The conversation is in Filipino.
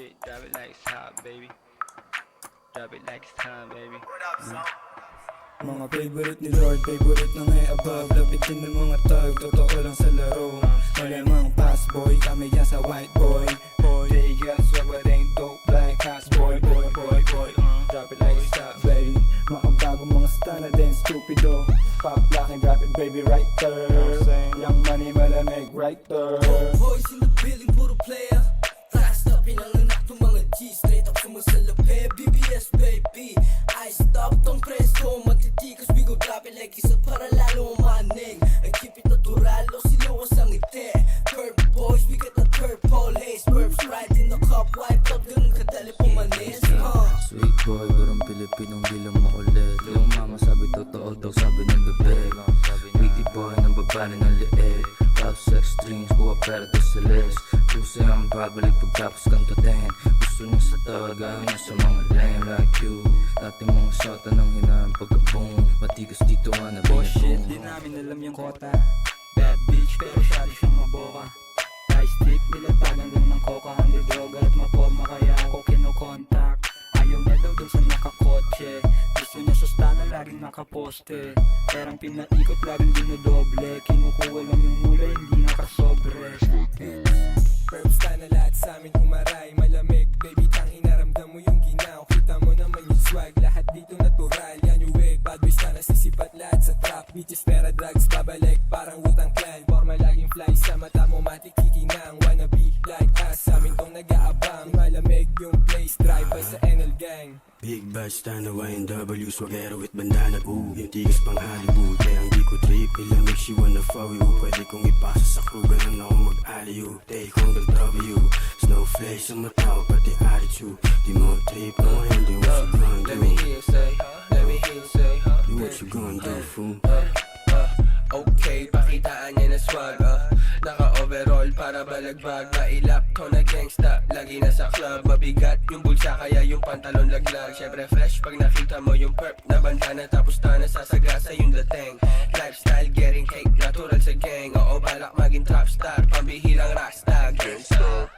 shit, drop it like it's hot, baby. Drop it like it's time, baby. Mga favorite ni Lord, favorite na ngay above. Lapitin ng mga tag, totoo lang sa laro. Malamang pass boy, kami yan sa white boy. They got swag but ain't dope like house boy. Drop it like it's hot, baby. Mga bagong mga stana din, stupido. Pop lock and drop it, baby, right there. Young money, malamig, right there. Boys in the building, puro player. Fast up, pinanganak ng mga G. Straight up sumasalape, BBS baby. I stop tong presko, magtitikas. We go drop it like isa para lalo umaning. I keep it natural, o sinuwas ang ngiti. Curb boys, we got the purple haze. Purps right in the cup, wiped up, ganun kadali pumanis. Sweet boy, parang Pilipinong di lang makulit. Yung mama sabi totoo daw, sabi ng bebe. Witty boy, ng babali ng liit. Love sex dreams, buwa pera to sa list. Puso ang babalik pagtapos kang tatin. Gusto niya sa tawag, ayaw niya sa mga lame like you. Dati mga shota ng hinaan pagka-boom. Matigas dito nga na Bullshit, binaboom. di namin alam yung kota. Bad bitch, pero syado siyang maboka. Ice stick, nilatagan lang ng coca. Hindi droga at maporma, kaya ako kinokontak. Ayaw niya daw dun sa nakakotse. Gusto niya sa stana, laging nakaposte. Perang pinaikot, laging dinodoble. Kinukuha lang yung mula, hindi nakasobre. Verbs ka na lahat sa amin umaray. Malamig, baby, tang inaramdam mo yung ginaw. Kita mo naman yung swag, lahat dito natural. Yan yung wig, bad boys na nasisipat lahat sa trap. Bitches, pera, drugs, babalik, parang Wu-Tang Clan. Forma laging fly sa mata mo, matik kikinang. Wanna be like us, sa amin tong nag-aabang. Malamig yung place, drive by sa NL Gang. Big bad stand na YNW, swagero with bandana, ooh. Yung tigas pang Hollywood, kaya ang di ko trip. Ilamig she wanna follow you. Pwede kong ipasa sa crew, ganun ako mag-aliw. Take on the W, snowflake sa mata ko, pati attitude. Di mo trip, no, hindi what you gonna do. Let me hear you say, let me hear you say, Do what you gonna do, fool. okay, pakitaan niya na swag, naka-overall para balagbag. Mailap ko na gangsta, lagi nasa club. Mabigat yung bulsa kaya yung pantalon laglag. Syempre fresh pag nakita mo yung perp na bandana. Tapos na nasasagasa yung dating. Lifestyle getting cake, natural sa gang. Oo, balak maging top star, pambihirang rasta. Gangsta